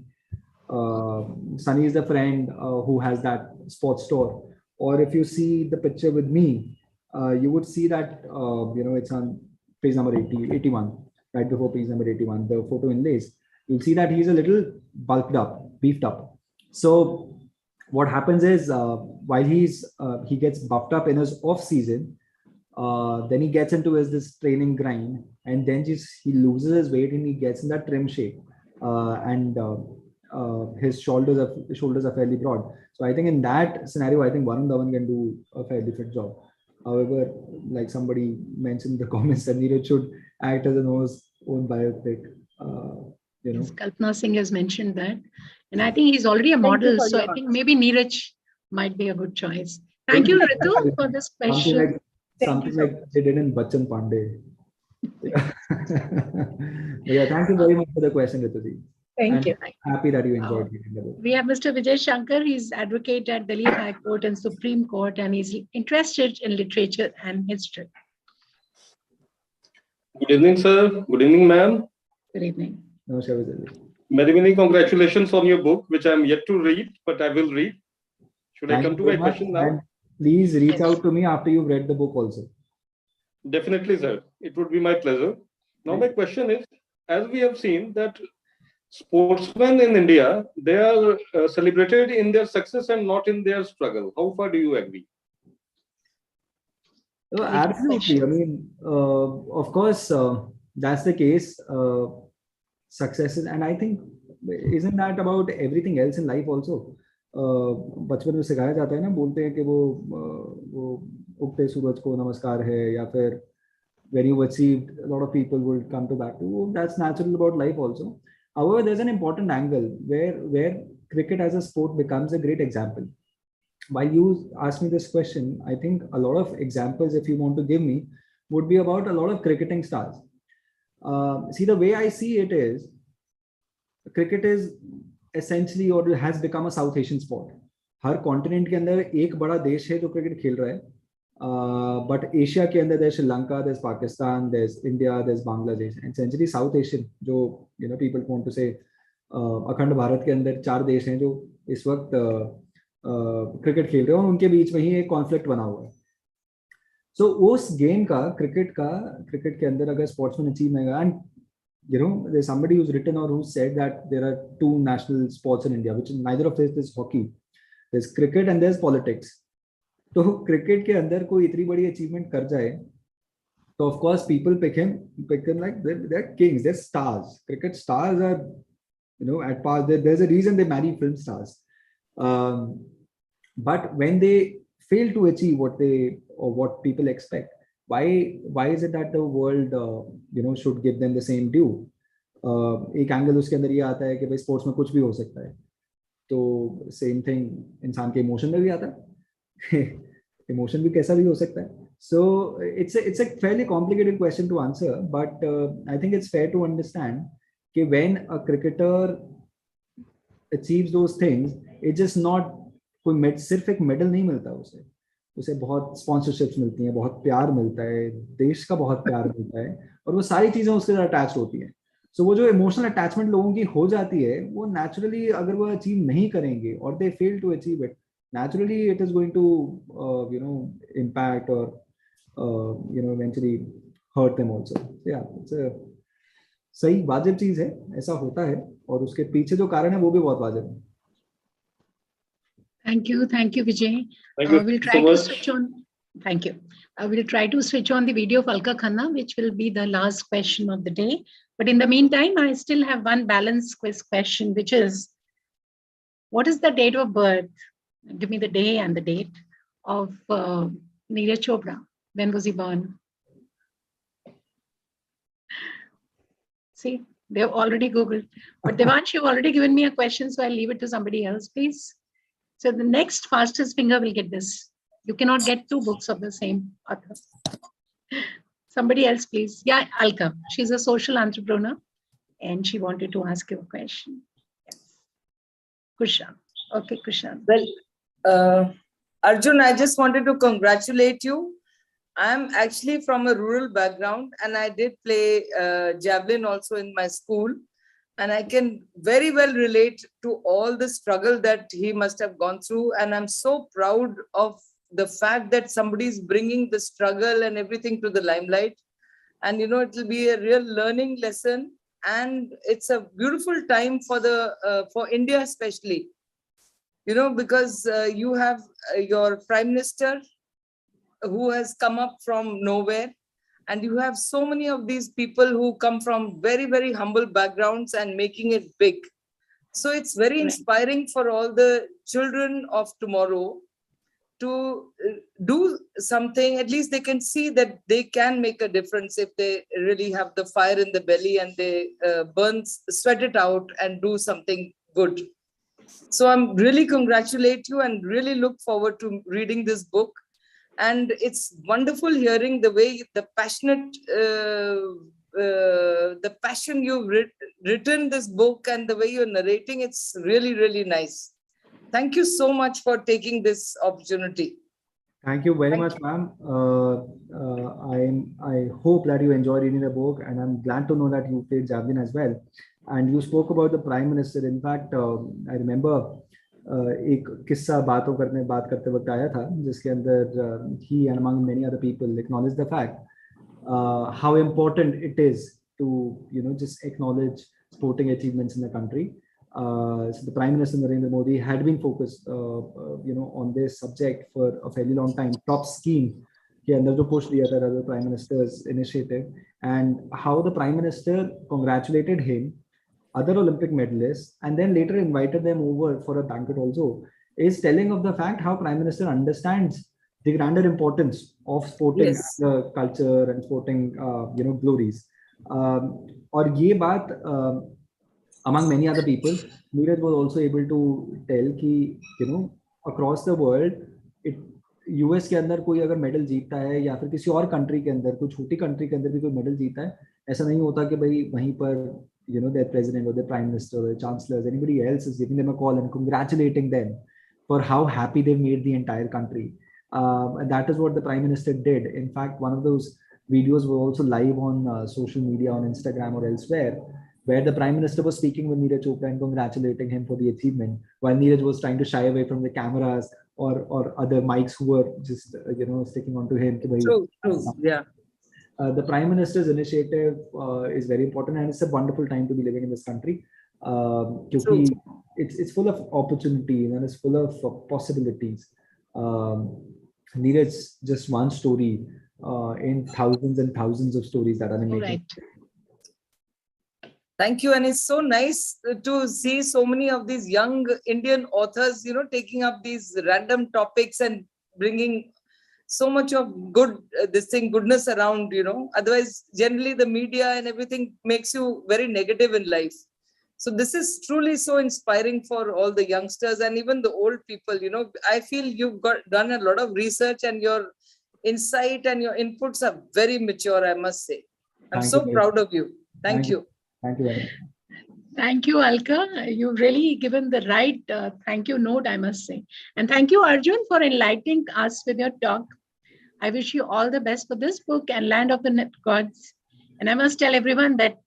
Sunny is the friend who has that sports store. Or if you see the picture with me, you would see that it's on page number 81, right before page number 81. The photo inlays. You'll see that he's a little bulked up, beefed up. So what happens is while he gets buffed up in his off season. Then he gets into this training grind, and then he loses his weight and he gets in that trim shape, and his shoulders are fairly broad. So I think in that scenario, I think Varun Dhawan can do a fairly fit job. However, like somebody mentioned in the comments, that Neeraj should act as an own biopic. Yes, Kalpana Singh has mentioned that, and I think he's already a model. So I think maybe Neeraj might be a good choice. Thank you, Ritu, for this question. Something like they did in Bachchan Pandey. Yeah. Thank you very much for the question, Rituji. Thank you. Happy that you enjoyed reading the book. We have Mr. Vijay Shankar. He's advocate at Delhi High Court and Supreme Court, and he's interested in literature and history. Good evening, sir. Good evening, ma'am. Good evening. Namaskar, Vijay. Many, many congratulations on your book, which I'm yet to read, but I will read. Should I come to my question now? And please reach out to me after you've read the book also. Definitely, sir. It would be my pleasure. Now, my question is, as we have seen that sportsmen in India, they are celebrated in their success and not in their struggle. How far do you agree? Absolutely. I mean, of course, that's the case, successes, and I think isn't that about everything else in life also? बचपन में सिखाया जाता है ना, बोलते हैं कि वो उगते सूरज को नमस्कार है, या फिर when you achieved, a lot of people will come to back to you. That's natural about life also. However, there's an important angle where cricket as a sport becomes a great example. While you asked me this question, I think a lot of examples, if you want to give me, would be about a lot of cricketing stars. See, the way I see it is, cricket is essentially, or has become a South Asian sport. Her continent के अंदर एक बड़ा देश है जो cricket खेल रहा है, बट एशिया के अंदर there's Sri Lanka, there's Pakistan, there's India, there's Bangladesh, and essentially South Asian, जो people want to say अखंड भारत के अंदर 4 देश हैं जो इस वक्त क्रिकेट खेल रहे हैं, और उनके बीच में ही एक कॉन्फ्लिक्ट बना हुआ है. सो उस गेम का, क्रिकेट के अंदर अगर स्पोर्ट्समैन अचीव नहीं होगा, and there's somebody who's written or who said that there are 2 national sports in India, which neither of this is hockey. There's cricket and there's politics. तो क्रिकेट के अंदर कोई इतनी बड़ी अचीवमेंट कर जाए, तो of course people pick him like they're kings, they're stars. Cricket stars are, at par. There's a reason they marry film stars. But when they fail to achieve what people expect, why is it that the world should give them the same due? एक angle उसके अंदर ये आता है कि भाई sports में कुछ भी हो सकता है, तो सेम थिंग इंसान के इमोशन में भी आता है. इमोशन भी कैसा भी हो सकता है. So it's a fairly complicated question to answer, but I think it's fair to understand that when a cricketer achieves those things, it's just not कोई सिर्फ एक मेडल नहीं मिलता उसे बहुत स्पॉन्सरशिप्स मिलती हैं, बहुत प्यार मिलता है, देश का बहुत प्यार मिलता है, और वो सारी चीजें उसके साथ अटैच होती हैं. सो वो जो इमोशनल अटैचमेंट लोगों की हो जाती है, वो नेचुरली अगर वो अचीव नहीं करेंगे और they fail to achieve it, naturally it is going to impact or eventually hurt them also. So yeah, it's a सही वाजिब चीज है, ऐसा होता है, और उसके पीछे जो कारण है वो भी बहुत वाजिब है. Thank you, Vijay. We'll try to switch on. Thank you. We'll try to switch on the video of Alka Khanna, which will be the last question of the day. But in the meantime, I still have one balanced quiz question, which is, what is the date of birth? Give me the day and the date of Neeraj Chopra. When was he born? See, they've already Googled. But Devansh, you've already given me a question, so I'll leave it to somebody else, please. So the next fastest finger will get this. You cannot get 2 books of the same author. Somebody else, please. Yeah, Alka. She's a social entrepreneur, and she wanted to ask you a question. Yes. Kushan. Okay, Kushan. Well, Arjun, I just wanted to congratulate you. I'm actually from a rural background, and I did play javelin also in my school. And I can very well relate to all the struggle that he must have gone through. And I'm so proud of the fact that somebody is bringing the struggle and everything to the limelight. And, it will be a real learning lesson. And it's a beautiful time for India, especially, because you have your Prime Minister who has come up from nowhere. And you have so many of these people who come from very, very humble backgrounds and making it big. So it's very inspiring for all the children of tomorrow to do something. At least they can see that they can make a difference if they really have the fire in the belly and they sweat it out and do something good. So I'm really congratulate you and really look forward to reading this book. And it's wonderful hearing the way the passion you've written this book and the way you're narrating. It's really, really nice. Thank you so much for taking this opportunity. Thank you very much, ma'am. I hope that you enjoyed reading the book, and I'm glad to know that you played javelin as well. And you spoke about the Prime Minister. In fact, I remember एक किस्सा बात करते वक्त आया था जिसके अंदर he and among many other people acknowledged the fact how important it is to just acknowledge sporting achievements in the country. So the Prime Minister Narendra Modi had been focused on this subject for a fairly long time. Top scheme के अंदर जो push दिया था the Prime Minister's initiative, and how the Prime Minister congratulated him, other Olympic medalists, and then later invited them over for a banquet also, is telling of the fact how Prime Minister understands the grander importance of sporting Yes. as a culture and sporting, glories. और ये बात among many other people, Neeraj was also able to tell कि across the world, US के अंदर कोई अगर medal जीतता है या फिर किसी और कंट्री के अंदर, कोई छोटी कंट्री के अंदर भी कोई मेडल जीता है, ऐसा नहीं होता कि भाई वहीं पर their president or their prime minister or the chancellors, anybody else is giving them a call and congratulating them for how happy they made the entire country. And that is what the Prime Minister did. In fact, one of those videos were also live on social media, on Instagram or elsewhere, where the Prime Minister was speaking with Neeraj Chopra and congratulating him for the achievement, while Neeraj was trying to shy away from the cameras or other mics who were just sticking onto him. True, yeah. The Prime Minister's initiative is very important, and it's a wonderful time to be living in this country. Because it's full of opportunities and it's full of possibilities. Neeraj, just one story in thousands and thousands of stories that are in making. Right. Thank you. And it's so nice to see so many of these young Indian authors, taking up these random topics and bringing so much of goodness around, Otherwise, generally the media and everything makes you very negative in life. So this is truly so inspiring for all the youngsters and even the old people. I feel you've done a lot of research, and your insight and your inputs are very mature, I must say. I'm so proud of you. Thank you. Thank you very much. Thank you, Alka. You've really given the right thank you note, I must say. And thank you, Arjun, for enlightening us with your talk. I wish you all the best for this book and Land of the Net Gods. And I must tell everyone that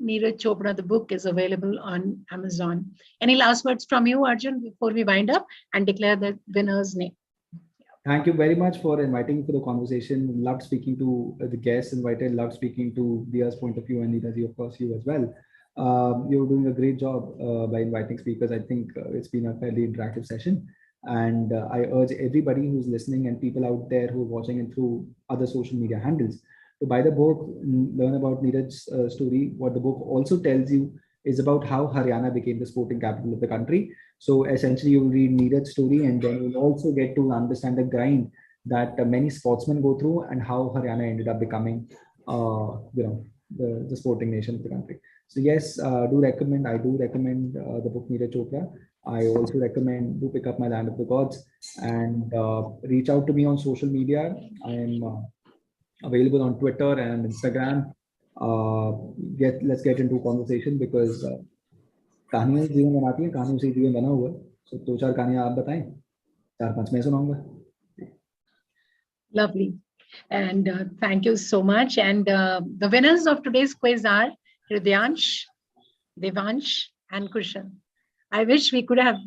Neeraj Chopra, the book, is available on Amazon. Any last words from you, Arjun, before we wind up and declare the winner's name? Thank you very much for inviting me for the conversation. Loved speaking to the guests invited. Loved speaking to Dia's point of view, and Neeraj, of course, you as well. You're doing a great job by inviting speakers. I think it's been a fairly interactive session. And I urge everybody who's listening and people out there who are watching and through other social media handles to buy the book, learn about Neeraj's story. What the book also tells you is about how Haryana became the sporting capital of the country. So essentially, you read Neeraj's story, and then you'll also get to understand the grind that many sportsmen go through and how Haryana ended up becoming, the sporting nation of the country. So yes, I do recommend the book Neeraj Chopra. I also recommend do pick up my Land of the Gods and reach out to me on social media. I am available on Twitter and Instagram. Let's get into conversation because कहानियां जीवन बनाती हैं, कहानियों से जीवन बना हुआ है. So 2-4 कहानियां आप बताएं, 4-5 मैं सुनाऊंगा. Lovely. And thank you so much. And the winners of today's quiz are Hridyansh, Devansh, and Kushan. I wish we could have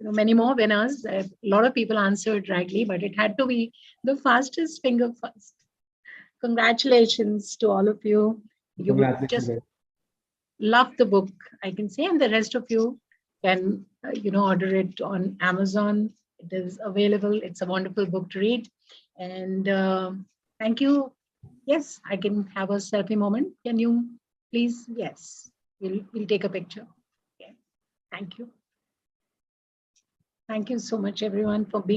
many more winners. A lot of people answered rightly, but it had to be the fastest finger first. Congratulations to all of you. You just love the book, I can say, and the rest of you can, order it on Amazon. It is available. It's a wonderful book to read. And thank you. Yes, I can have a selfie moment. Can you please? Yes, we'll take a picture. Okay. Thank you. Thank you so much, everyone, for being